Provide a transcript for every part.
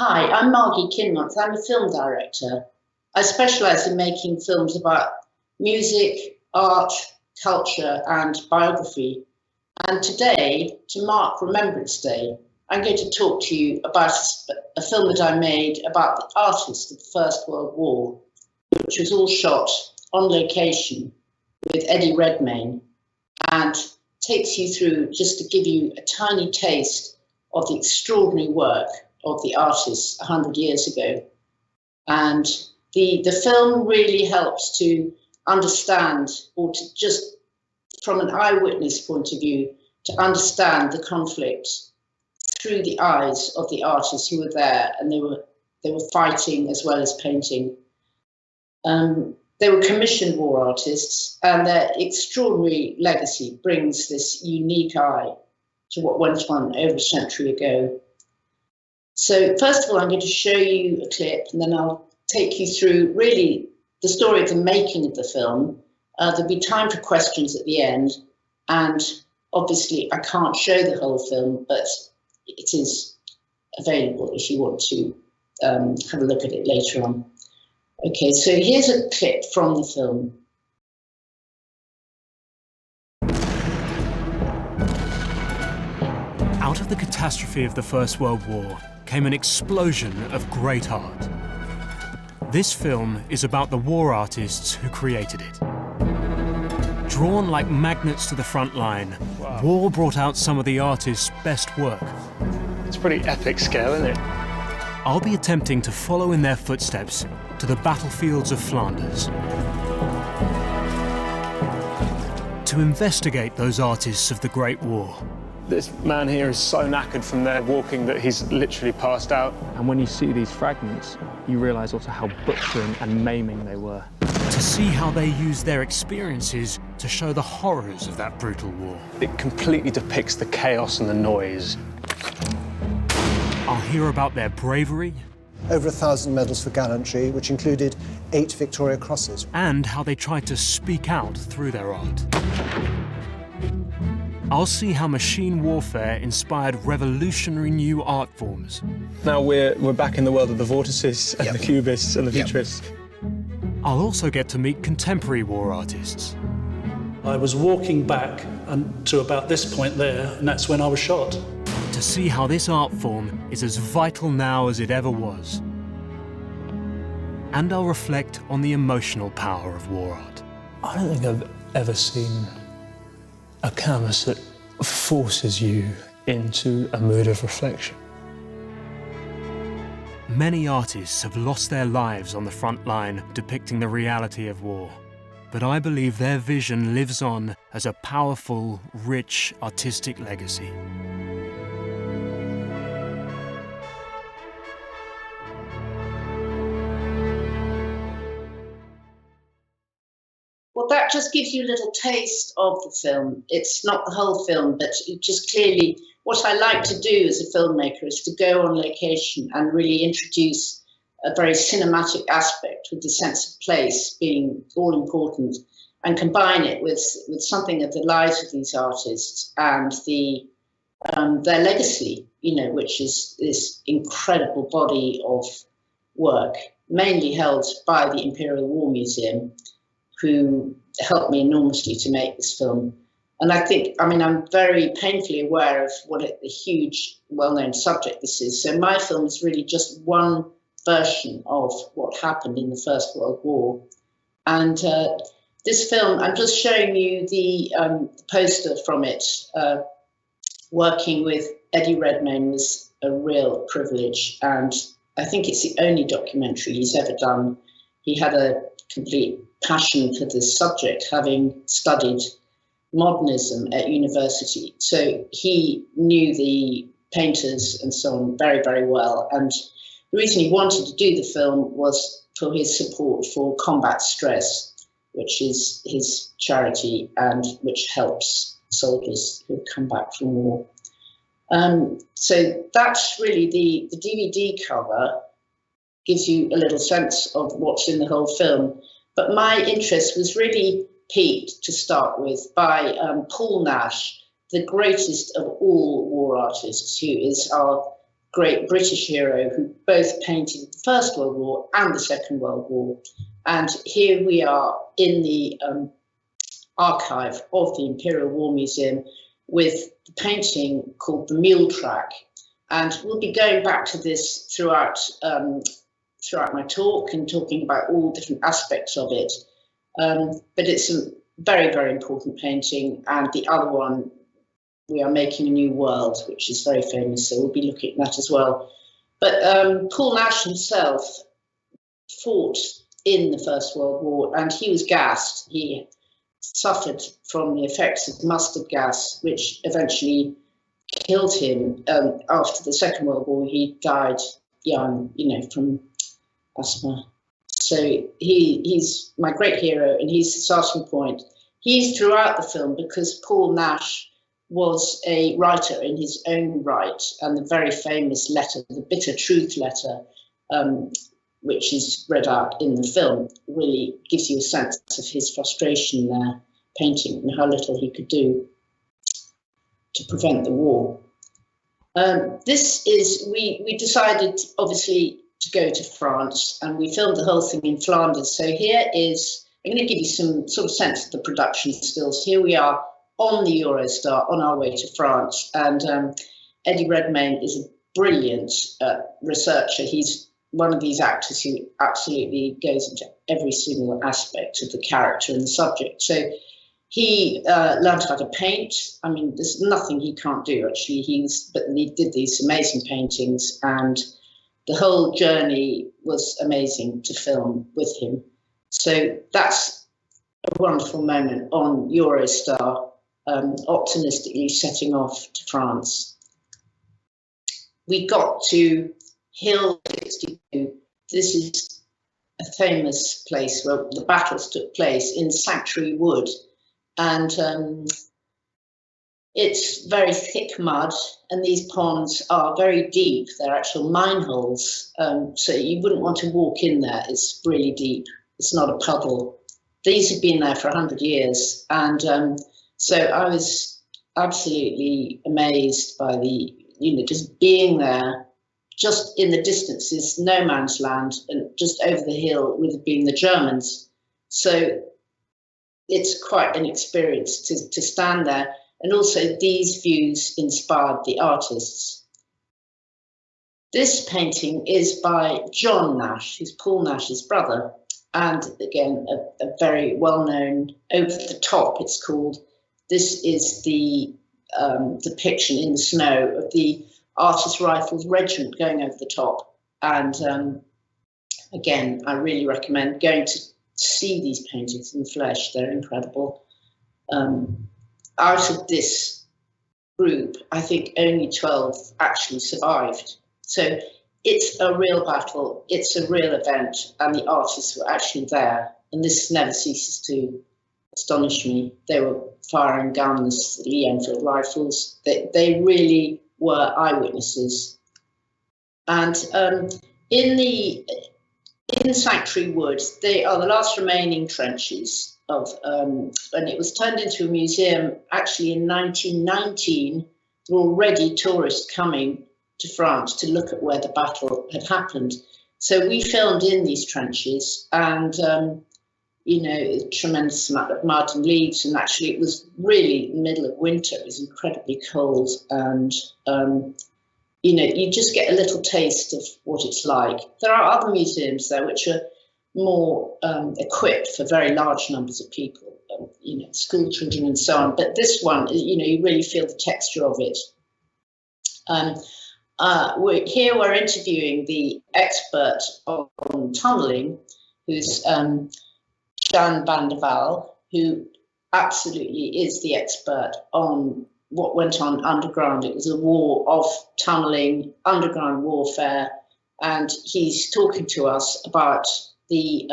Hi, I'm Margy Kinmonth. I'm a film director. I specialise in making films about music, art, culture and biography. And today, to mark Remembrance Day, I'm going to talk to you about a film that I made about the artists of the First World War, which was all shot on location with Eddie Redmayne, and takes you through, just to give you a tiny taste of the extraordinary work of the artists 100 years ago. And the film really helps to understand, or to just from an eyewitness point of view, to understand the conflict through the eyes of the artists who were there, and they were fighting as well as painting. They were commissioned war artists, and their extraordinary legacy brings this unique eye to what went on over a century ago. So first of all, I'm going to show you a clip, and then I'll take you through really the story of the making of the film. There'll be time for questions at the end, and obviously I can't show the whole film, but it is available if you want to have a look at it later on. Okay, so here's a clip from the film. Out of the catastrophe of the First World War came an explosion of great art. This film is about the war artists who created it. Drawn like magnets to the front line, wow. War brought out some of the artists' best work. It's a pretty epic scale, isn't it? I'll be attempting to follow in their footsteps to the battlefields of Flanders, to investigate those artists of the Great War. This man here is so knackered from their walking that he's literally passed out. And when you see these fragments, you realise also how butchering and maiming they were. To see how they used their experiences to show the horrors of that brutal war. It completely depicts the chaos and the noise. I'll hear about their bravery. Over 1,000 medals for gallantry, which included 8 Victoria Crosses. And how they tried to speak out through their art. I'll see how machine warfare inspired revolutionary new art forms. Now we're back in the world of the vortices and the cubists and the futurists. I'll also get to meet contemporary war artists. I was walking back to about this point there, and that's when I was shot. To see how this art form is as vital now as it ever was. And I'll reflect on the emotional power of war art. I don't think I've ever seen a canvas that forces you into a mood of reflection. Many artists have lost their lives on the front line depicting the reality of war. But I believe their vision lives on as a powerful, rich, artistic legacy. Well, that just gives you a little taste of the film. It's not the whole film, but it just clearly, what I like to do as a filmmaker is to go on location and really introduce a very cinematic aspect, with the sense of place being all important, and combine it with something of the lives of these artists and their legacy, you know, which is this incredible body of work, mainly held by the Imperial War Museum, who helped me enormously to make this film. And I think, I mean, I'm very painfully aware of what a huge, well-known subject this is. So my film is really just one version of what happened in the First World War. And this film, I'm just showing you the poster from it. Working with Eddie Redmayne was a real privilege, and I think it's the only documentary he's ever done. He had a complete passion for this subject, having studied modernism at university. So he knew the painters and so on very, very well. And the reason he wanted to do the film was for his support for Combat Stress, which is his charity and which helps soldiers who come back from war. So that's really the DVD cover gives you a little sense of what's in the whole film. But my interest was really piqued to start with by Paul Nash, the greatest of all war artists, who is our great British hero who both painted the First World War and the Second World War. And here we are in the archive of the Imperial War Museum with the painting called The Mule Track. And we'll be going back to this throughout my talk and talking about all different aspects of it. But it's a very, very important painting. And the other one, We Are Making a New World, which is very famous, so we'll be looking at that as well. But Paul Nash himself fought in the First World War, and he was gassed. He suffered from the effects of mustard gas, which eventually killed him. After the Second World War, he died young, from asthma. So he's my great hero, and he's the starting point. He's throughout the film because Paul Nash was a writer in his own right, and the very famous letter, the Bitter Truth letter, which is read out in the film, really gives you a sense of his frustration there, painting, and how little he could do to prevent the war. We decided, obviously, to go to France, and we filmed the whole thing in Flanders. So here is, I'm going to give you some sort of sense of the production skills. Here we are on the Eurostar on our way to France, and Eddie Redmayne is a brilliant researcher. He's one of these actors who absolutely goes into every single aspect of the character and the subject. So he learned how to paint. I mean, there's nothing he can't do, actually. But he did these amazing paintings, and the whole journey was amazing to film with him. So that's a wonderful moment on Eurostar, optimistically setting off to France. We got to Hill 62. This is a famous place where the battles took place in Sanctuary Wood. And it's very thick mud, and these ponds are very deep. They're actual mine holes, so you wouldn't want to walk in there. It's really deep. It's not a puddle. These have been there for 100 years, and so I was absolutely amazed by just being there. Just in the distance is no man's land, and just over the hill would have been the Germans. So it's quite an experience to stand there. And also these views inspired the artists. This painting is by John Nash, who's Paul Nash's brother. And again, a very well-known, Over the Top, it's called. This is the depiction in the snow of the Artist Rifles Regiment going over the top. And again, I really recommend going to see these paintings in the flesh. They're incredible. Out of this group, I think only 12 actually survived. So it's a real battle, it's a real event, and the artists were actually there. And this never ceases to astonish me. They were firing guns, Lee Enfield rifles. They really were eyewitnesses. And in Sanctuary Wood, they are the last remaining trenches of, and it was turned into a museum actually in 1919. There were already tourists coming to France to look at where the battle had happened. So we filmed in these trenches, and a tremendous amount of mud and leaves, and actually it was really the middle of winter. It was incredibly cold, and you just get a little taste of what it's like. There are other museums there which are more equipped for very large numbers of people, school children and so on. But this one, you really feel the texture of it. We're interviewing the expert on tunnelling, who's Jan van der Waal, who absolutely is the expert on what went on underground. It was a war of tunnelling, underground warfare, and he's talking to us about the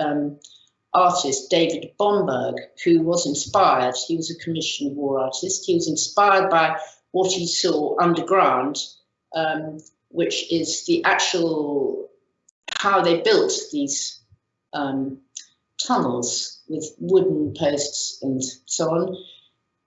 artist David Bomberg, who was inspired. He was a commissioned war artist. He was inspired by what he saw underground, which is the actual how they built these tunnels with wooden posts and so on.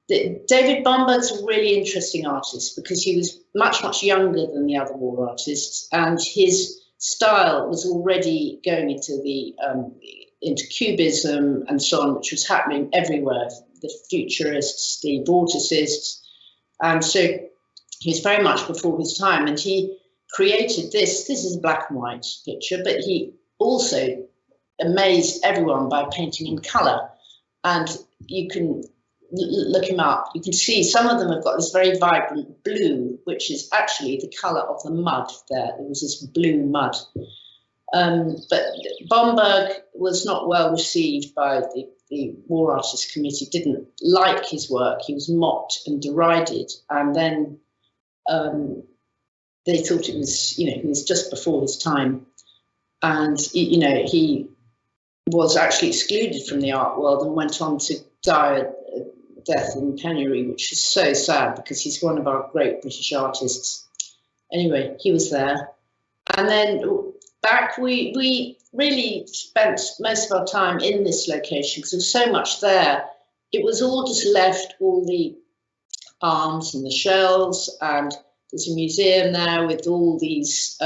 David Bomberg's a really interesting artist because he was much, much younger than the other war artists, and his style was already going into cubism and so on, which was happening everywhere. The futurists, the vorticists, and so he was very much before his time. And he created this. This is a black and white picture, but he also amazed everyone by painting in colour. And you can look him up. You can see some of them have got this very vibrant blue, which is actually the colour of the mud there. There was this blue mud. But Bomberg was not well received by the War Artists Committee, didn't like his work. He was mocked and derided. And then they thought it was, he was just before his time. And, he was actually excluded from the art world and went on to die a death in penury, which is so sad because he's one of our great British artists. Anyway, he was there. And then back, we really spent most of our time in this location because there was so much there. It was all just left, all the arms and the shells, and there's a museum there with all these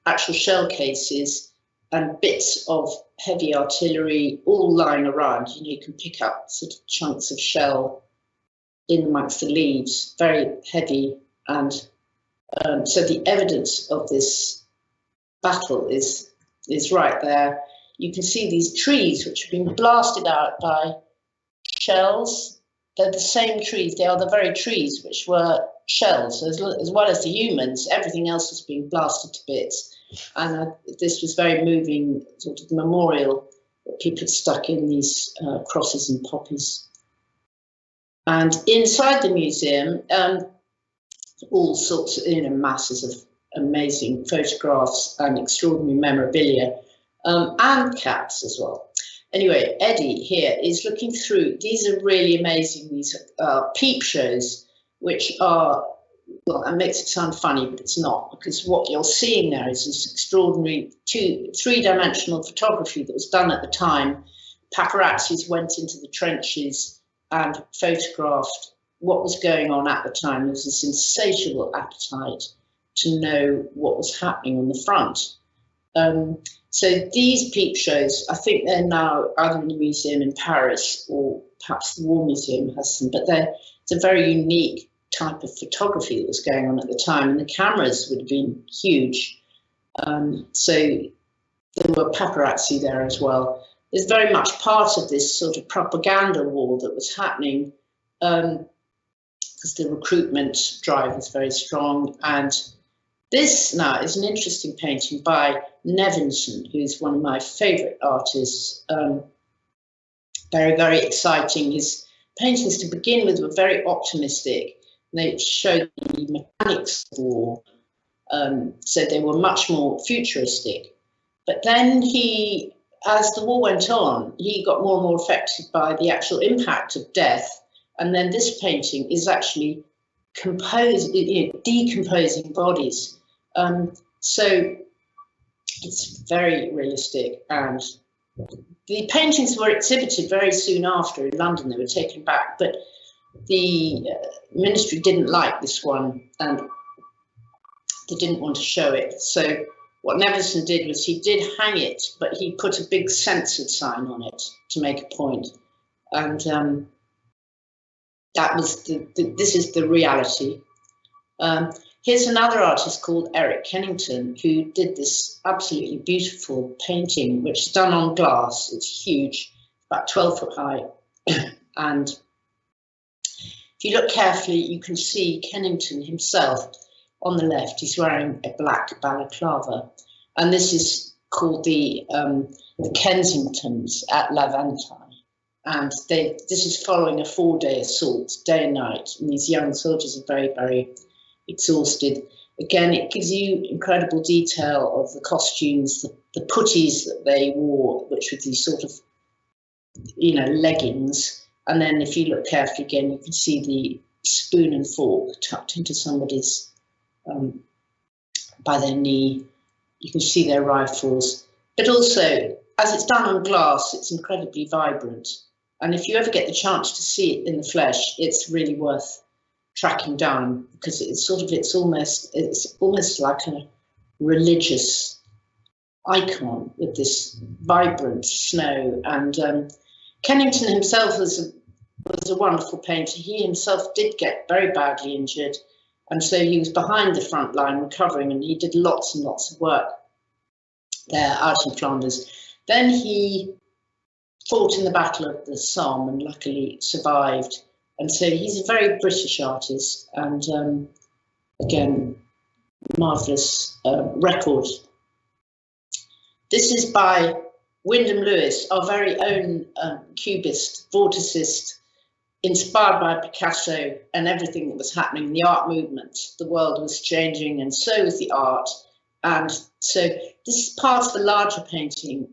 actual shell cases and bits of heavy artillery all lying around. You can pick up sort of chunks of shell in amongst the leaves, very heavy. And so the evidence of this battle is right there. You can see these trees which have been blasted out by shells. They're the same trees. They are the very trees which were shells, as well as the humans. Everything else was being blasted to bits. And this was very moving, sort of memorial that people had stuck in these crosses and poppies. And inside the museum, all sorts of, masses of amazing photographs and extraordinary memorabilia, and cats as well. Anyway, Eddie here is looking through. These are really amazing, these peep shows, which are, well, that makes it sound funny, but it's not, because what you're seeing there is this extraordinary three-dimensional photography that was done at the time. Paparazzis went into the trenches and photographed what was going on at the time. There was this insatiable appetite to know what was happening on the front. So these peep shows, I think they're now either in the museum in Paris or perhaps the War Museum has them, but it's a very unique type of photography that was going on at the time, and the cameras would have been huge. So there were paparazzi there as well. It's very much part of this sort of propaganda war that was happening, because the recruitment drive was very strong. And this now is an interesting painting by Nevinson, who's one of my favourite artists. Very, very exciting. His paintings to begin with were very optimistic. They showed the mechanics of war, so they were much more futuristic. But then as the war went on, he got more and more affected by the actual impact of death. And then this painting is actually decomposing bodies. So it's very realistic. And the paintings were exhibited very soon after in London. They were taken back, but the ministry didn't like this one and they didn't want to show it. So what Nevinson did was he did hang it, but he put a big censored sign on it to make a point. And that was this is the reality. Here's another artist called Eric Kennington, who did this absolutely beautiful painting, which is done on glass. It's huge, about 12 foot high. And if you look carefully, you can see Kennington himself on the left. He's wearing a black balaclava. And this is called the Kensingtons at Laventine. And this is following a 4-day assault, day and night. And these young soldiers are very, very exhausted. Again, it gives you incredible detail of the costumes, the puttees that they wore, which were these sort of, leggings. And then if you look carefully again, you can see the spoon and fork tucked into somebody's, by their knee. You can see their rifles. But also, as it's done on glass, it's incredibly vibrant. And if you ever get the chance to see it in the flesh, it's really worth tracking down, because it's almost like a religious icon with this vibrant snow. And Kennington himself was a wonderful painter. He himself did get very badly injured, and so he was behind the front line recovering, and he did lots and lots of work there out in Flanders. Then he fought in the Battle of the Somme and luckily survived. And so he's a very British artist, and again, marvellous record. This is by Wyndham Lewis, our very own cubist, vorticist, inspired by Picasso and everything that was happening in the art movement. The world was changing, and so was the art. And so this is part of the larger painting,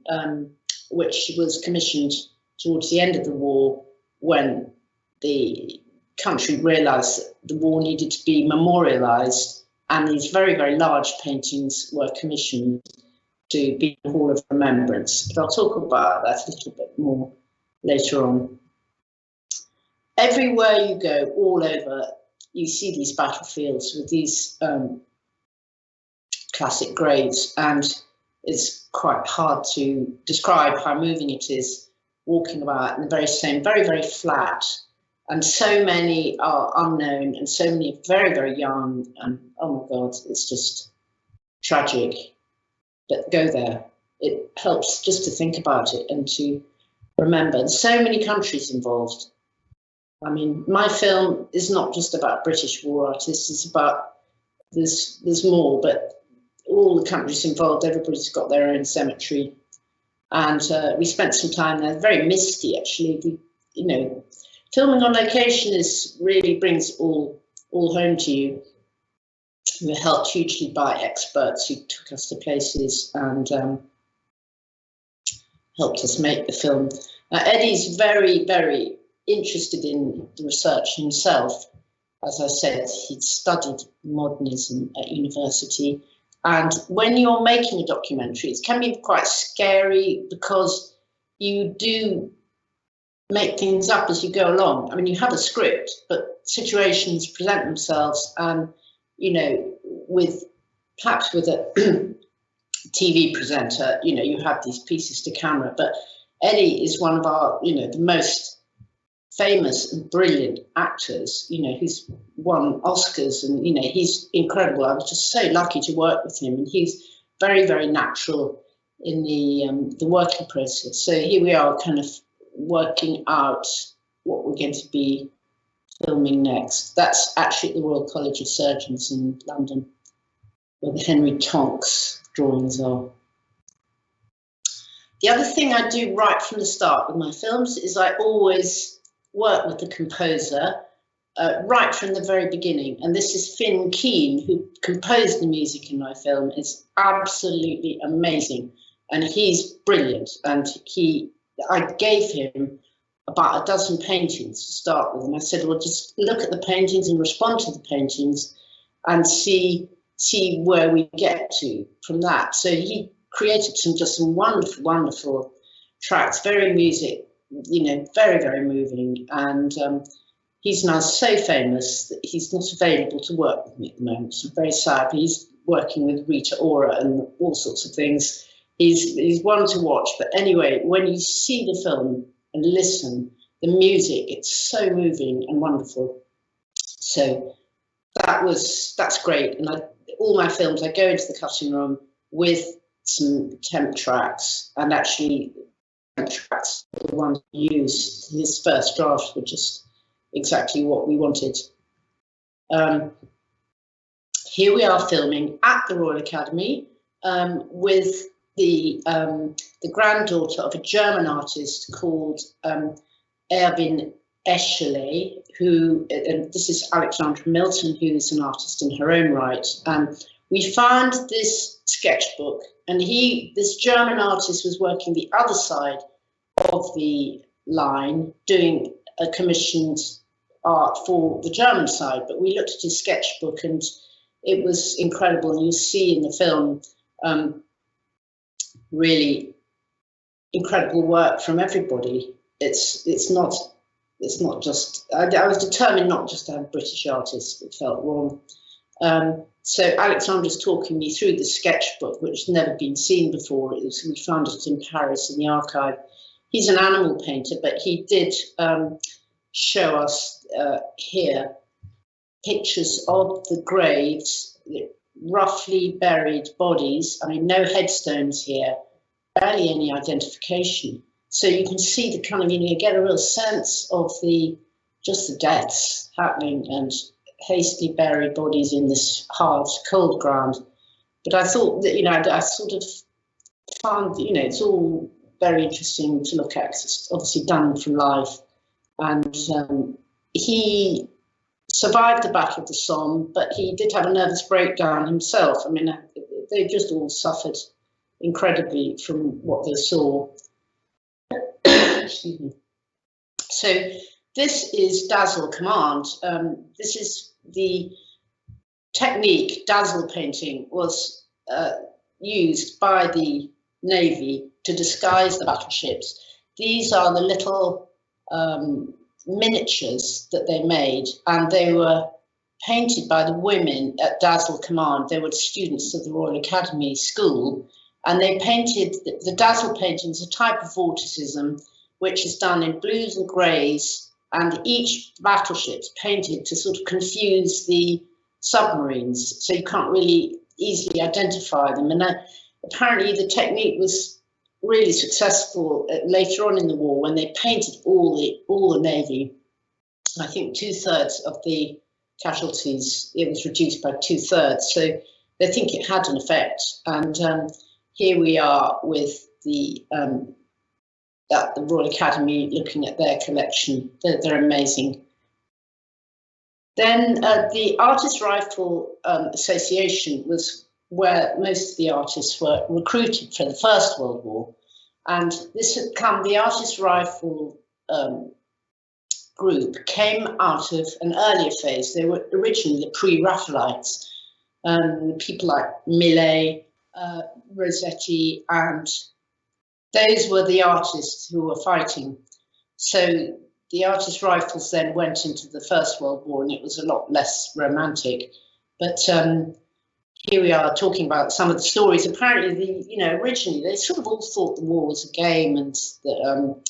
which was commissioned towards the end of the war, when the country realised that the war needed to be memorialised, and these very, very large paintings were commissioned to be in the Hall of Remembrance. But I'll talk about that a little bit more later on. Everywhere you go, all over, you see these battlefields with these classic graves, and it's quite hard to describe how moving it is walking about in the very same, very, very flat. And so many are unknown, and so many are very, very young. And oh my God, it's just tragic. But go there. It helps just to think about it and to remember. There's so many countries involved. I mean, my film is not just about British war artists. It's about, there's more, but all the countries involved, everybody's got their own cemetery. And we spent some time there, very misty actually. You know, filming on location really brings all home to you. We were helped hugely by experts who took us to places and helped us make the film. Eddie's very, very interested in the research himself. As I said, he'd studied modernism at university. And when you're making a documentary, it can be quite scary because you do make things up as you go along. I mean, you have a script, but situations present themselves, and you know, perhaps with a TV presenter, you know, you have these pieces to camera. But Eddie is one of our, you know, the most famous and brilliant actors. You know, he's won Oscars, and you know, he's incredible. I was just so lucky to work with him, and he's very, very natural in the working process. So here we are, kind of working out what we're going to be filming next. That's actually at the Royal College of Surgeons in London, where the Henry Tonks drawings are. The other thing I do right from the start with my films is I always work with the composer right from the very beginning. And this is Finn Keane, who composed the music in my film. It's absolutely amazing. And he's brilliant. And I gave him about a dozen paintings to start with. And I said, well, just look at the paintings and respond to the paintings and see where we get to from that. So he created some wonderful, wonderful tracks, very music, you know, very, very moving. And he's now so famous that he's not available to work with me at the moment. So I'm very sad. He's working with Rita Ora and all sorts of things. He's one to watch. But anyway, when you see the film and listen, the music, it's so moving and wonderful. So that's great. And all my films, I go into the cutting room with some temp tracks, and actually temp tracks, the ones he used, his first drafts were just exactly what we wanted. Here we are filming at the Royal Academy with the granddaughter of a German artist called Erwin Eschele, and this is Alexandra Milton, who is an artist in her own right. We found this sketchbook, and this German artist was working the other side of the line, doing a commissioned art for the German side. But we looked at his sketchbook, and it was incredible. And you see in the film really incredible work from everybody. it's not just. I was determined not just to have British artists. It felt wrong. So Alexandra's talking me through the sketchbook, which has never been seen before. We found it in Paris in the archive. He's an animal painter, but he did show us here pictures of the graves, roughly buried bodies. I mean, no headstones here, barely any identification. So you can see the kind of, you get a real sense of just the deaths happening and hastily buried bodies in this hard, cold ground. But I thought that, I sort of found, it's all very interesting to look at. It's obviously done from life. And he survived the Battle of the Somme, but he did have a nervous breakdown himself. I mean, they just all suffered incredibly from what they saw. Excuse me. So this is Dazzle Command. This is the technique. Dazzle painting was used by the Navy to disguise the battleships. These are the little miniatures that they made, and they were painted by the women at Dazzle Command. They were students of the Royal Academy School, and they painted the Dazzle paintings, a type of vorticism, which is done in blues and greys, and each battleship's painted to sort of confuse the submarines, so you can't really easily identify them. And apparently the technique was really successful later on in the war when they painted all the Navy. I think 2/3 of the casualties, it was reduced by 2/3. So they think it had an effect. And here we are with the Royal Academy looking at their collection. They're amazing. Then the Artist Rifle Association was where most of the artists were recruited for the First World War. And this had come, the Artist Rifle group came out of an earlier phase. They were originally the pre-Raphaelites, people like Millet, Rossetti, and those were the artists who were fighting. So the Artist Rifles then went into the First World War, and it was a lot less romantic. But here we are talking about some of the stories. Apparently, originally they sort of all thought the war was a game, and that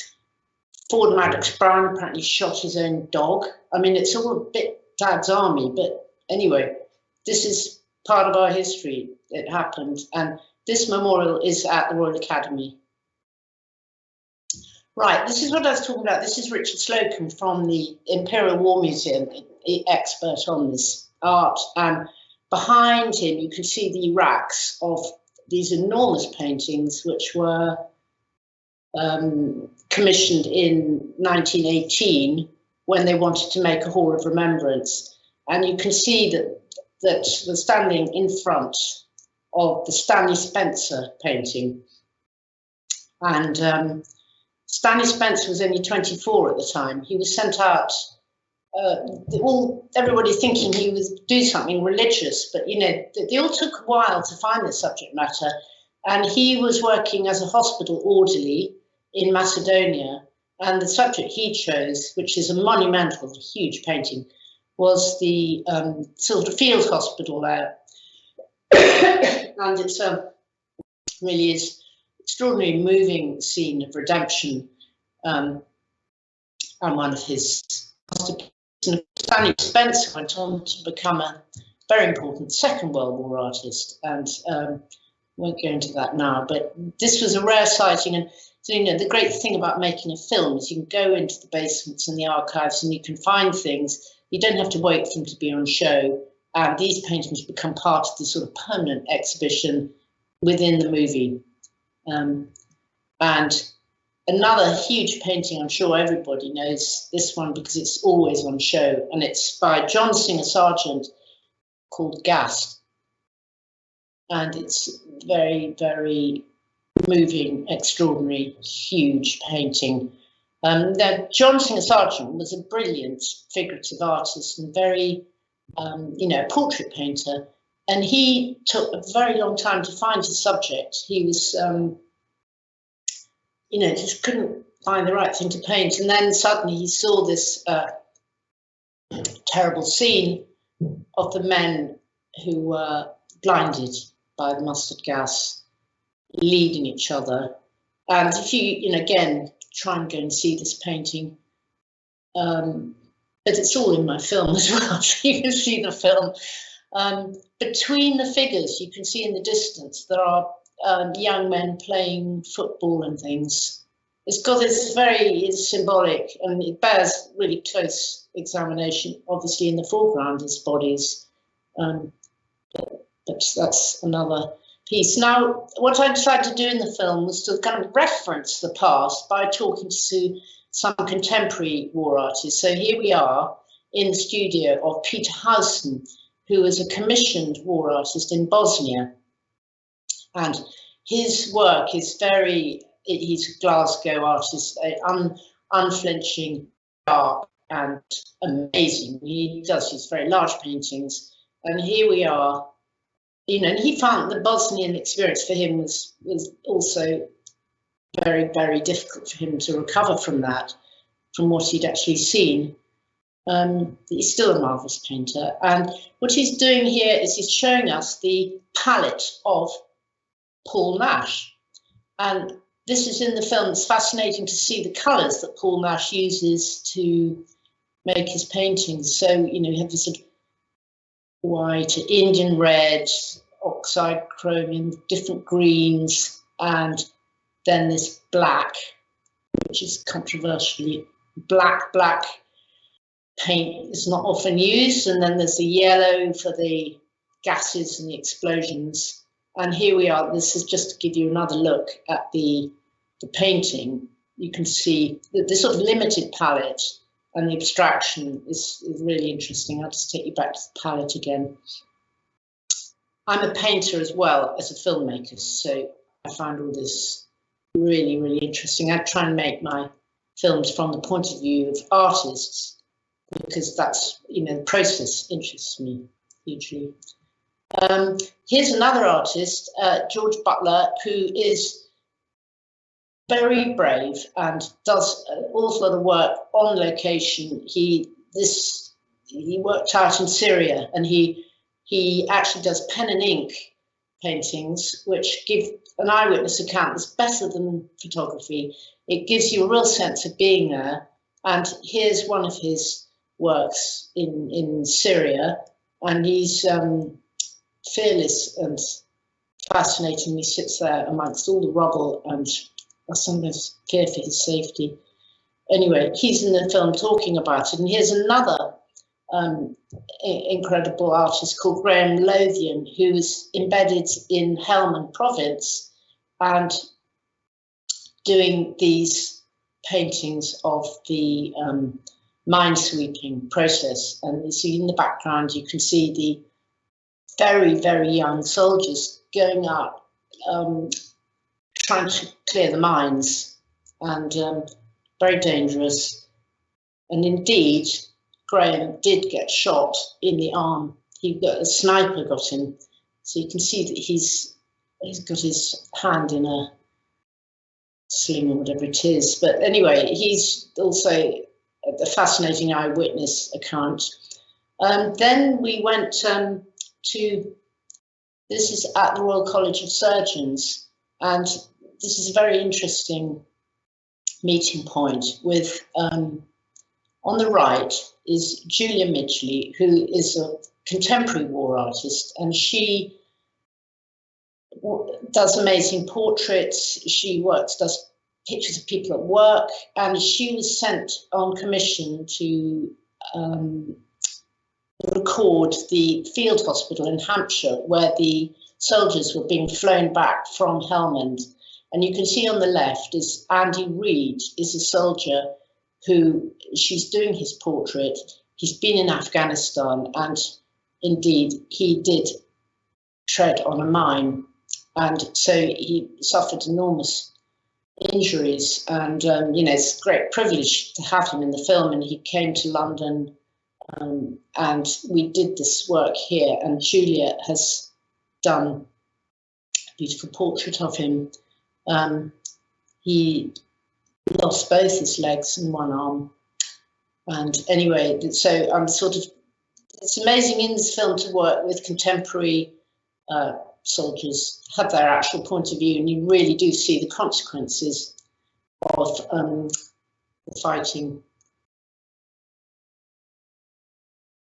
Ford Madox Brown apparently shot his own dog. I mean, it's all a bit Dad's Army, but anyway, this is part of our history. It happened, and this memorial is at the Royal Academy. Right, this is what I was talking about. This is Richard Slocum from the Imperial War Museum, expert on this art, and behind him you can see the racks of these enormous paintings which were commissioned in 1918 when they wanted to make a Hall of Remembrance. And you can see that we're standing in front of the Stanley Spencer painting. And Stanley Spencer was only 24 at the time. He was sent out, everybody thinking he would do something religious, but they all took a while to find the subject matter. And he was working as a hospital orderly in Macedonia, and the subject he chose, which is a monumental, huge painting, was the sort of field hospital there. And it's really is extraordinary, moving scene of redemption, and one of his Stanley Spencer went on to become a very important Second World War artist, and won't go into that now, but this was a rare sighting. And so, the great thing about making a film is you can go into the basements and the archives and you can find things. You don't have to wait for them to be on show. And these paintings become part of the sort of permanent exhibition within the movie. And another huge painting, I'm sure everybody knows this one because it's always on show, and it's by John Singer Sargent, called Gas. And it's very, very moving, extraordinary, huge painting. Now, John Singer Sargent was a brilliant figurative artist and very, portrait painter. And he took a very long time to find his subject. He was, just couldn't find the right thing to paint. And then suddenly he saw this terrible scene of the men who were blinded by the mustard gas, leading each other. And if you know, again, try and go and see this painting, but it's all in my film as well, so you can see the film. Between the figures, you can see in the distance, there are young men playing football and things. It's got this it's symbolic, and it bears really close examination. Obviously in the foreground is bodies, but that's another piece. Now, what I decided to do in the film was to kind of reference the past by talking to some contemporary war artists. So here we are in the studio of Peter Housen, who is a commissioned war artist in Bosnia. And his work is he's a Glasgow artist, unflinching, dark and amazing. He does these very large paintings. And here we are, you know, and he found the Bosnian experience for him was also very, very difficult for him to recover from that, from what he'd actually seen. He's still a marvellous painter. And what he's doing here is he's showing us the palette of Paul Nash. And this is in the film. It's fascinating to see the colours that Paul Nash uses to make his paintings. So, you know, you have this sort of white, Indian red, oxide chromium, different greens, and then this black, which is controversially black paint is not often used, and then there's the yellow for the gases and the explosions. And here we are. This is just to give you another look at the painting. You can see this sort of limited palette, and the abstraction is really interesting. I'll just take you back to the palette again. I'm a painter as well as a filmmaker, so I find all this really, really interesting. I try and make my films from the point of view of artists, because that's, you know, the process interests me hugely. Here's another artist, George Butler, who is very brave and does an awful lot of work on location. He worked out in Syria, and he actually does pen and ink paintings, which give an eyewitness account that's better than photography. It gives you a real sense of being there. And here's one of his works in Syria, and he's fearless and fascinating. He sits there amongst all the rubble, and I sometimes fear for his safety. Anyway, he's in the film talking about it. And here's another incredible artist called Graham Lothian, who is embedded in Helmand province and doing these paintings of the minesweeping process. And you see in the background, you can see the very, very young soldiers going out, trying to clear the mines, and very dangerous. And indeed, Graham did get shot in the arm. A sniper got him. So you can see that he's got his hand in a sling or whatever it is. But anyway, he's also a fascinating eyewitness account. Then we went this is at the Royal College of Surgeons, and this is a very interesting meeting point with, on the right is Julia Midgley, who is a contemporary war artist, and she does amazing portraits. She does pictures of people at work, and she was sent on commission to record the field hospital in Hampshire, where the soldiers were being flown back from Helmand. And you can see on the left is Andy Reid, is a soldier who she's doing his portrait. He's been in Afghanistan, and indeed he did tread on a mine, and so he suffered enormous injuries. And you know, it's a great privilege to have him in the film. And he came to London, and we did this work here. And Julia has done a beautiful portrait of him. He lost both his legs and one arm. And anyway, so I'm sort of, it's amazing in this film to work with contemporary soldiers, have their actual point of view, and you really do see the consequences of the fighting.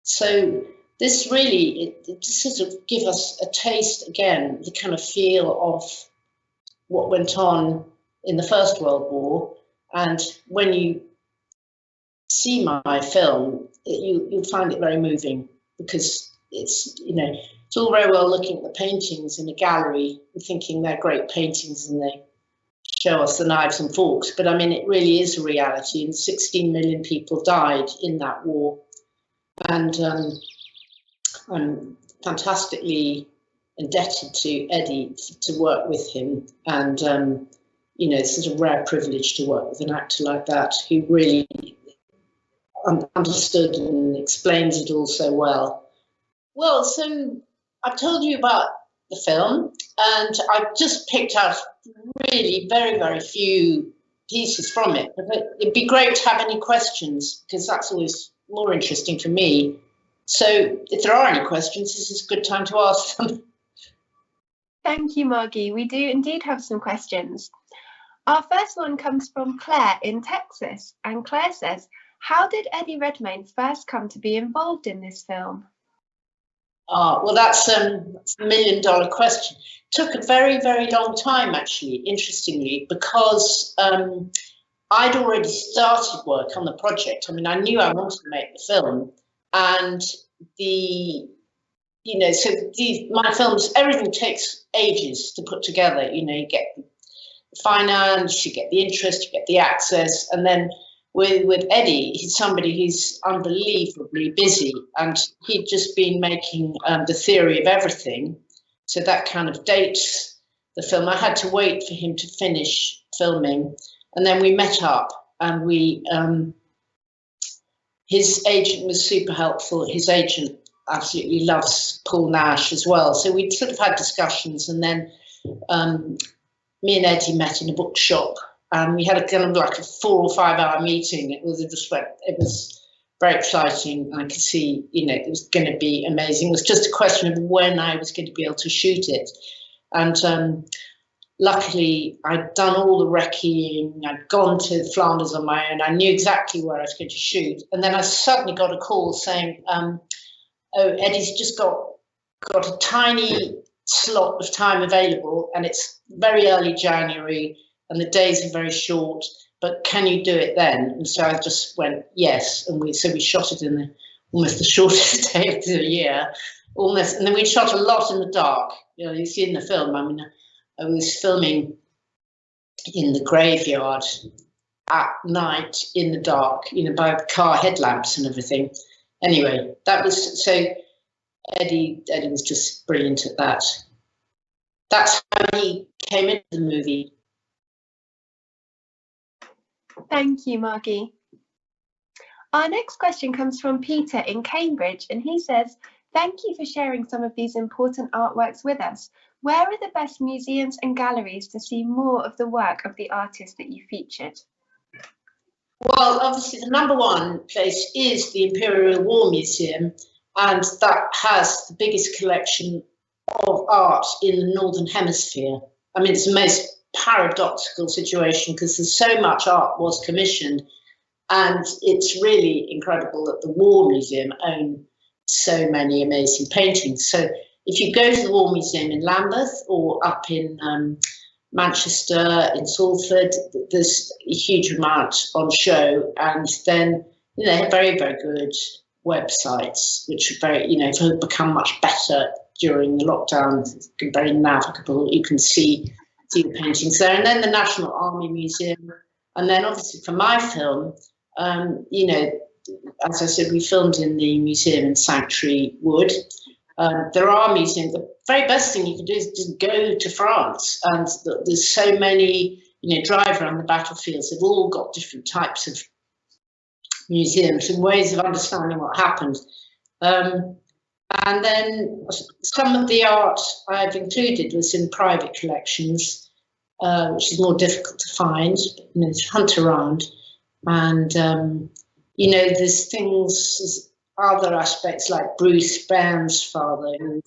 So this really, it sort of gives us a taste again, the kind of feel of what went on in the First World War. And when you see my film, you'll find it very moving, because it's, you know, it's all very well looking at the paintings in a gallery and thinking they're great paintings and they show us the knives and forks. But I mean, it really is a reality, and 16 million people died in that war. And I'm fantastically indebted to Eddie to work with him. And, you know, it's a rare privilege to work with an actor like that, who really understood and explains it all so well. Well, so I've told you about the film, and I've just picked out really very, very few pieces from it. But it'd be great to have any questions, because that's always more interesting for me. So if there are any questions, this is a good time to ask them. Thank you, Margy. We do indeed have some questions. Our first one comes from Claire in Texas, and Claire says, how did Eddie Redmayne first come to be involved in this film? Well, that's a $1 million question. It took a very, very long time, actually, interestingly, because I'd already started work on the project. I mean, I knew I wanted to make the film, and my films, everything takes ages to put together. You know, you get the finance, you get the interest, you get the access, and then with Eddie, he's somebody who's unbelievably busy, and he'd just been making The Theory of Everything, so that kind of dates the film. I had to wait for him to finish filming, and then we met up, and his agent was super helpful. His agent absolutely loves Paul Nash as well, so we sort of had discussions, and then me and Eddie met in a bookshop. We had a kind of like a 4 or 5 hour meeting. It was very exciting. I could see, you know, it was going to be amazing. It was just a question of when I was going to be able to shoot it. And luckily, I'd done all the recceing. I'd gone to Flanders on my own. I knew exactly where I was going to shoot. And then I suddenly got a call saying, oh, Eddie's just got a tiny slot of time available, and it's very early January, and the days are very short, but can you do it then? And so I just went, yes. And we shot it in almost the shortest day of the year, almost. And then we shot a lot in the dark. You know, you see in the film, I mean, I was filming in the graveyard at night in the dark, you know, by car headlamps and everything. Anyway, that was, so Eddie was just brilliant at that. That's how he came into the movie. Thank you, Margy. Our next question comes from Peter in Cambridge, and he says, thank you for sharing some of these important artworks with us. Where are the best museums and galleries to see more of the work of the artists that you featured? Well, obviously the number one place is the Imperial War Museum, and that has the biggest collection of art in the Northern Hemisphere. I mean, it's the most paradoxical situation, because there's so much art was commissioned, and it's really incredible that the War Museum own so many amazing paintings. So if you go to the War Museum in Lambeth or up in Manchester, in Salford, there's a huge amount on show, and then, you know, they have very, very good websites, which are very, you know, have become much better during the lockdown, very navigable. You can see the paintings there. And then the National Army Museum. And then obviously for my film, you know, as I said, we filmed in the museum in Sanctuary Wood. There are museums. The very best thing you can do is just go to France. And there's so many, you know, drive around the battlefields. They've all got different types of museums and ways of understanding what happened. And then some of the art I've included was in private collections. which is more difficult to find. You know, hunt around, and you know, there's things, other aspects like Bruce Bairn's father, who,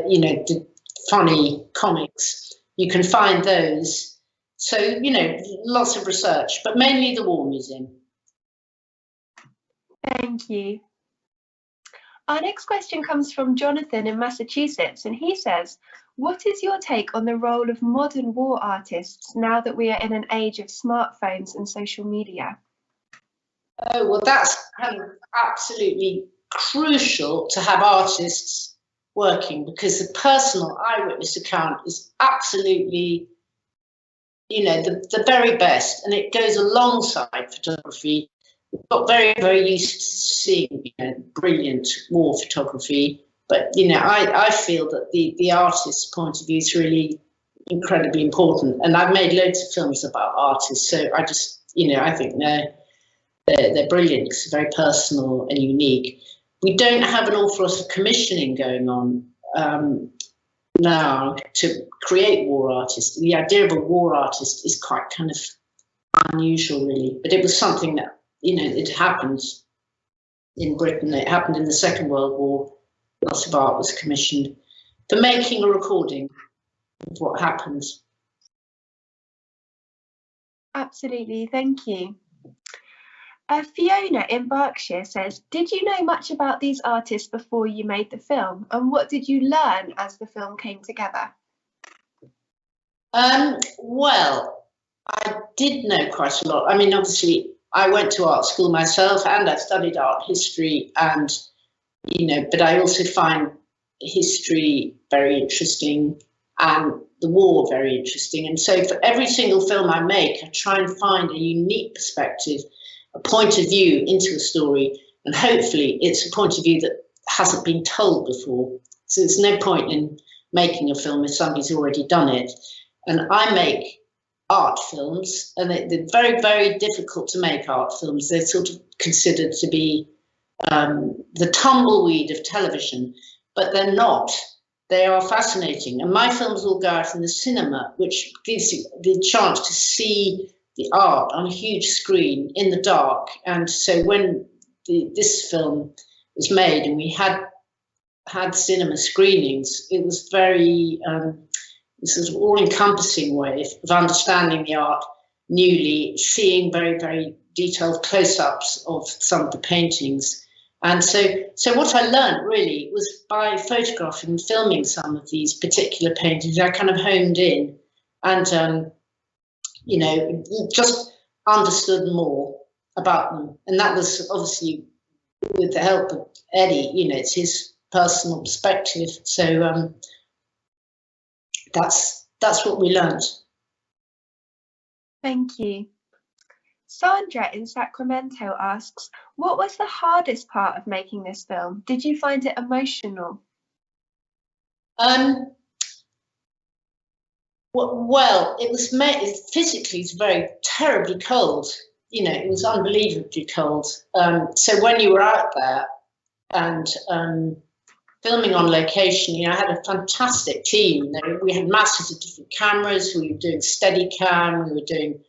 you know, did funny comics. You can find those. So, you know, lots of research, but mainly the War Museum. Thank you. Our next question comes from Jonathan in Massachusetts, and he says, what is your take on the role of modern war artists now that we are in an age of smartphones and social media? Oh, well, that's kind of absolutely crucial to have artists working, because the personal eyewitness account is absolutely, you know, the very best, and it goes alongside photography. We've got very, very used to seeing, you know, brilliant war photography, but, you know, I feel that the artist's point of view is really incredibly important, and I've made loads of films about artists, so I just, you know, I think they're brilliant because they're very personal and unique. We don't have an awful lot of commissioning going on now to create war artists. The idea of a war artist is quite kind of unusual, really. But it was something that, you know, it happened in Britain. It happened in the Second World War. Lots of art was commissioned for making a recording of what happened. Absolutely, thank you. Fiona in Berkshire says, did you know much about these artists before you made the film, and what did you learn as the film came together? Well, I did know quite a lot. I mean, obviously, I went to art school myself, and I studied art history, and, you know, but I also find history very interesting and the war very interesting. And so for every single film I make, I try and find a unique perspective, a point of view into a story, and hopefully it's a point of view that hasn't been told before. So there's no point in making a film if somebody's already done it. And I make art films, and they're very, very difficult to make art films. They're sort of considered to be the tumbleweed of television, but they're not. They are fascinating. And my films all go out in the cinema, which gives you the chance to see the art on a huge screen in the dark. And so when this film was made and we had cinema screenings, it was very sort of all-encompassing way of understanding the art newly, seeing very, very detailed close-ups of some of the paintings. And so what I learned really was by photographing and filming some of these particular paintings, I kind of honed in and, you know, just understood more about them. And that was obviously with the help of Eddie, you know, it's his personal perspective. So that's what we learned. Thank you. Sandra in Sacramento asks, what was the hardest part of making this film? Did you find it emotional? Well, it was physically, it's very terribly cold. You know, it was unbelievably cold. So when you were out there and filming on location, you know, I had a fantastic team. We had masses of different cameras. We were doing Steadicam. We were doing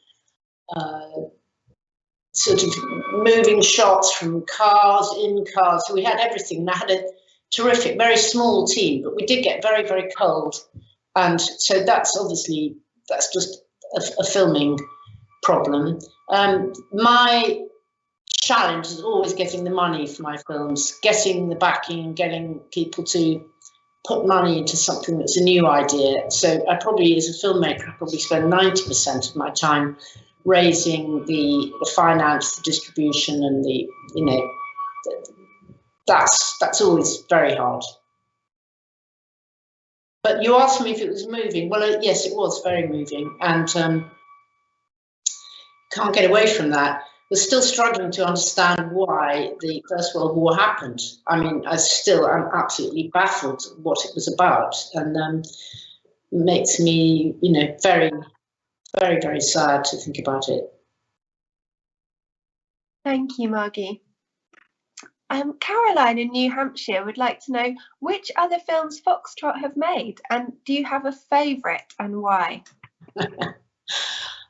sort of moving shots from cars, in cars. So we had everything. And I had a terrific, very small team, but we did get very, very cold. And so that's just a filming problem. My challenge is always getting the money for my films, getting the backing, getting people to put money into something that's a new idea. So I probably, as a filmmaker, I probably spend 90% of my time raising the finance, the distribution, and the, you know, that's always very hard. But you asked me if it was moving. Well, yes, it was very moving, and can't get away from that. We're still struggling to understand why the First World War happened. I mean, I'm absolutely baffled what it was about, and makes me, you know, very, very, very sad to think about it. Thank you, Margy. Caroline in New Hampshire would like to know which other films Foxtrot have made, and do you have a favourite and why?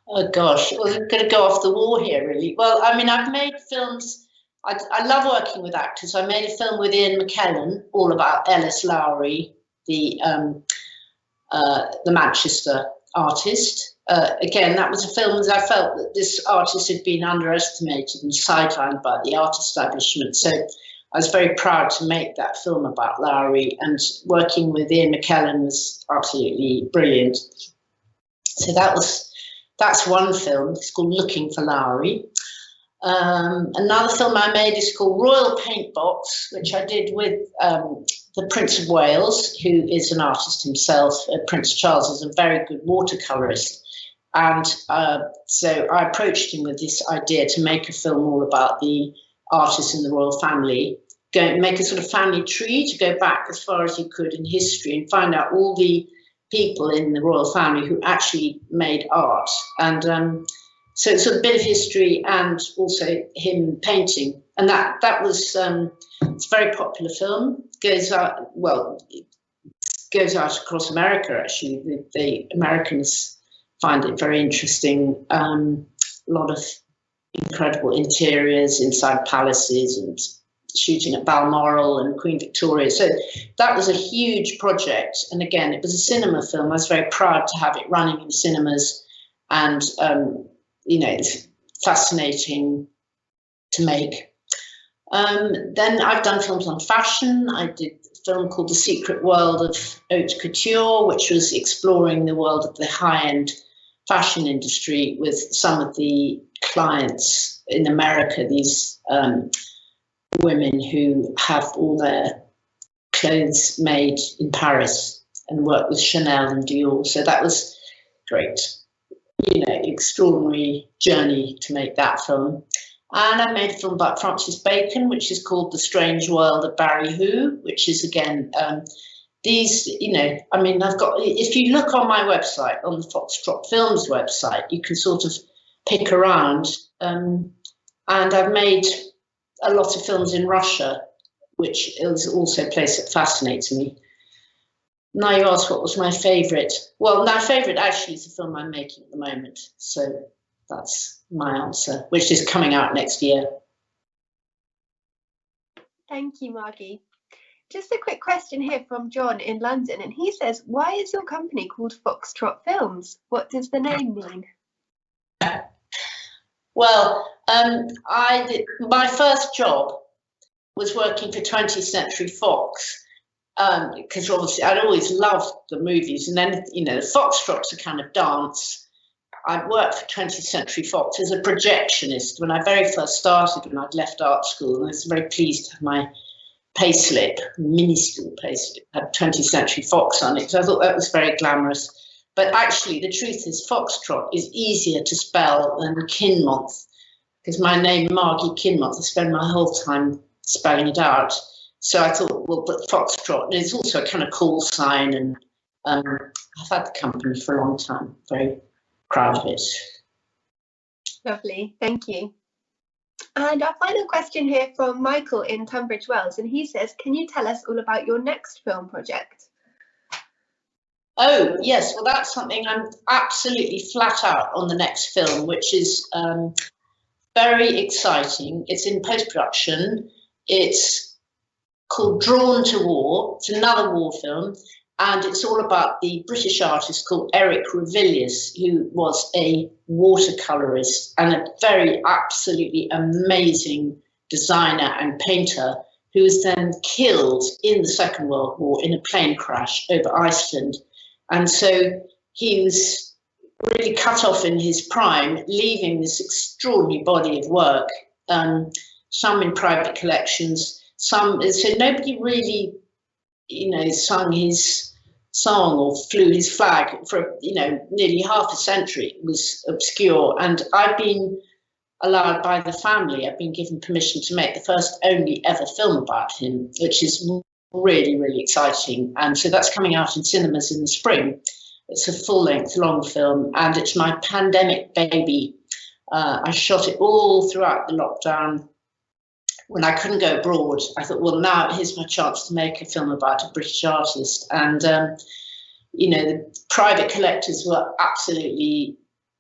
Oh gosh, well, I'm going to go off the wall here, really. Well, I mean, I've made films. I love working with actors. I made a film with Ian McKellen, all about Ellis Lowry, the Manchester artist. Again, that was a film that I felt that this artist had been underestimated and sidelined by the art establishment. So I was very proud to make that film about Lowry, and working with Ian McKellen was absolutely brilliant. So that's one film. It's called Looking for Lowry. Another film I made is called Royal Paint Box, which I did with the Prince of Wales, who is an artist himself. Prince Charles is a very good watercolourist. And so I approached him with this idea to make a film all about the artists in the royal family, make a sort of family tree to go back as far as he could in history and find out all the people in the royal family who actually made art. And so it's a bit of history and also him painting. And that was it's a very popular film. Goes out across America, actually. The Americans find it very interesting. A lot of incredible interiors inside palaces and shooting at Balmoral and Queen Victoria. So that was a huge project. And again, it was a cinema film. I was very proud to have it running in cinemas, and it's fascinating to make. Then I've done films on fashion. I did a film called The Secret World of Haute Couture, which was exploring the world of the high-end fashion industry with some of the clients in America, these women who have all their clothes made in Paris and work with Chanel and Dior. So that was great, extraordinary journey to make that film. And I made a film about Francis Bacon, which is called The Strange World of Barry Who, which is, again, these, I've got, if you look on my website, on the Foxtrot Films website, you can sort of pick around. And I've made a lot of films in Russia, which is also a place that fascinates me. Now you ask what was my favourite. Well, my favourite actually is the film I'm making at the moment. So that's my answer, which is coming out next year. Thank you, Margy. Just a quick question here from John in London, and he says, why is your company called Foxtrot Films? What does the name mean? Well, my first job was working for 20th Century Fox, because obviously I'd always loved the movies, and then, the Foxtrots are kind of dance. I'd worked for 20th Century Fox as a projectionist when I very first started, when I'd left art school, and I was very pleased to have my payslip, minuscule payslip, had 20th Century Fox on it, so I thought that was very glamorous. But actually, the truth is Foxtrot is easier to spell than Kinmonth, because my name, Margy Kinmonth, I spend my whole time spelling it out. So I thought, well, but Foxtrot, and it's also a kind of call sign, and I've had the company for a long time, very proud of it. Lovely, thank you. And our final question here from Michael in Tunbridge Wells, and he says, can you tell us all about your next film project? Oh, yes, well, that's something I'm absolutely flat out on the next film, which is very exciting. It's in post-production. It's called Drawn to War. It's another war film, and it's all about the British artist called Eric Revillius, who was a watercolourist and a very absolutely amazing designer and painter, who was then killed in the Second World War in a plane crash over Iceland. And so he was really cut off in his prime, leaving this extraordinary body of work, some in private collections, so nobody really, sung his song or flew his flag for, nearly half a century. It was obscure. And I've been allowed by the family, I've been given permission to make the first only ever film about him, which is really, really exciting. And so that's coming out in cinemas in the spring. It's a full-length long film, and it's my pandemic baby. I shot it all throughout the lockdown. When I couldn't go abroad, I thought, well, now here's my chance to make a film about a British artist. And you know, the private collectors were absolutely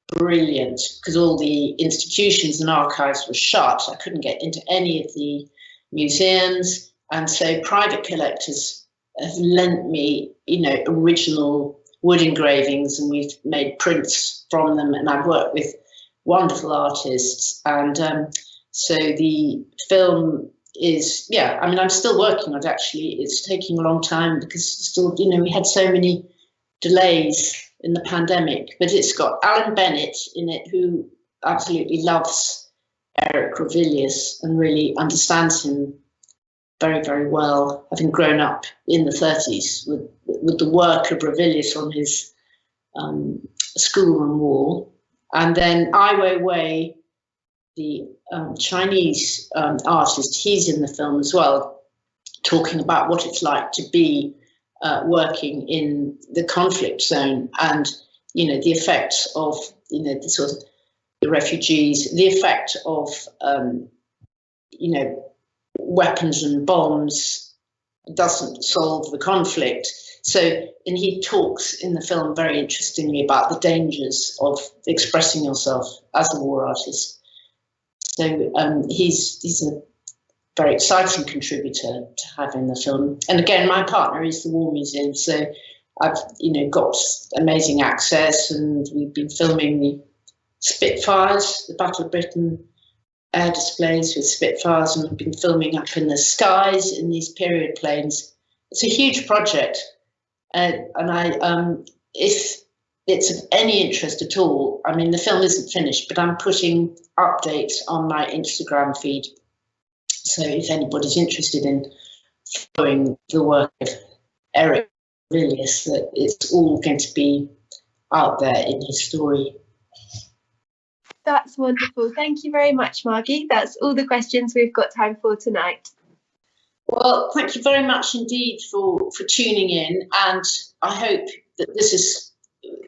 brilliant because all the institutions and archives were shut. I couldn't get into any of the museums. And so private collectors have lent me, you know, original wood engravings, and we've made prints from them. And I've worked with wonderful artists. And so the film is, yeah, I mean, I'm still working on it, actually. It's taking a long time because still, you know, we had so many delays in the pandemic, but it's got Alan Bennett in it, who absolutely loves Eric Ravilius and really understands him very, very well, having grown up in the 30s with the work of Ravilius on his schoolroom wall. And then Ai Weiwei, the Chinese artist, he's in the film as well, talking about what it's like to be working in the conflict zone, and you know, the effects of, you know, the sort of the refugees, the effect of you know, weapons and bombs doesn't solve the conflict. So, and he talks in the film very interestingly about the dangers of expressing yourself as a war artist. So he's a very exciting contributor to have in the film. And again, my partner is the War Museum, so I've, you know, got amazing access, and we've been filming the Spitfires, the Battle of Britain air displays with Spitfires, and we've been filming up in the skies in these period planes. It's a huge project, and I, if it's of any interest at all, I mean, the film isn't finished, but I'm putting updates on my Instagram feed. So if anybody's interested in following the work of Eric Ravilius, that it's all going to be out there in his story. That's wonderful. Thank you very much, Margy. That's all the questions we've got time for tonight. Well, thank you very much indeed for tuning in, and I hope that this has,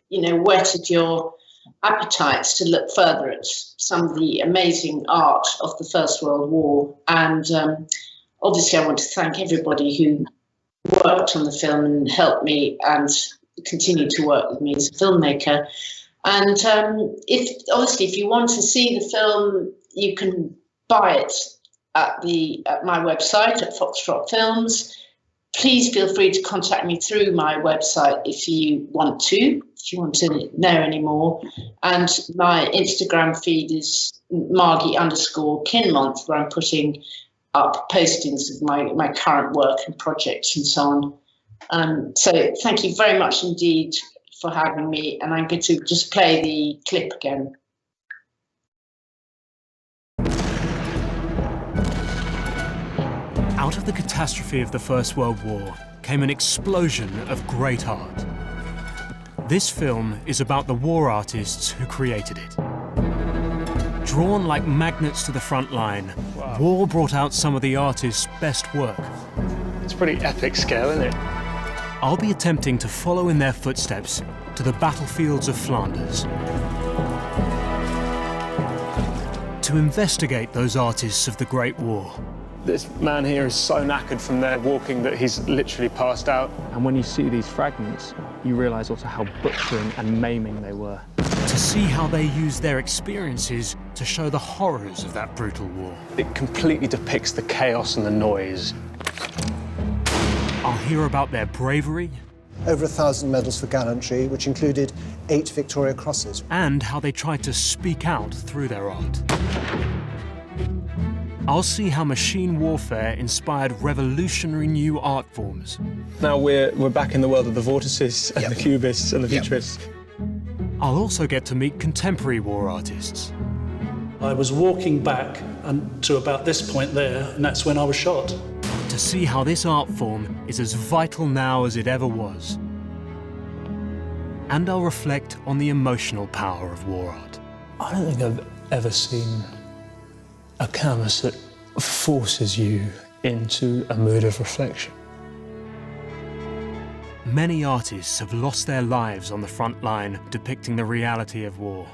you know, whetted your appetites to look further at some of the amazing art of the First World War. And obviously I want to thank everybody who worked on the film and helped me and continue to work with me as a filmmaker. And if you want to see the film, you can buy it at my website at Foxtrot Films. Please feel free to contact me through my website if you want to know any more. And my Instagram feed is Margy_Kinmonth, where I'm putting up postings of my current work and projects and so on. So thank you very much indeed for having me, and I'm going to just play the clip again. Out of the catastrophe of the First World War came an explosion of great art. This film is about the war artists who created it. Drawn like magnets to the front line, war brought out some of the artists' best work. It's pretty epic scale, isn't it? I'll be attempting to follow in their footsteps to the battlefields of Flanders, to investigate those artists of the Great War. This man here is so knackered from their walking that he's literally passed out. And when you see these fragments, you realise also how butchering and maiming they were. To see how they used their experiences to show the horrors of that brutal war. It completely depicts the chaos and the noise. I'll hear about their bravery. Over 1,000 medals for gallantry, which included 8 Victoria Crosses. And how they tried to speak out through their art. I'll see how machine warfare inspired revolutionary new art forms. Now we're back in the world of the vortices and the cubists and the futurists. I'll also get to meet contemporary war artists. I was walking back to about this point there, and that's when I was shot. To see how this art form is as vital now as it ever was. And I'll reflect on the emotional power of war art. I don't think I've ever seen a canvas that forces you into a mood of reflection. Many artists have lost their lives on the front line depicting the reality of war.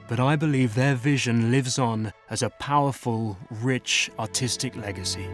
But I believe their vision lives on as a powerful, rich, artistic legacy.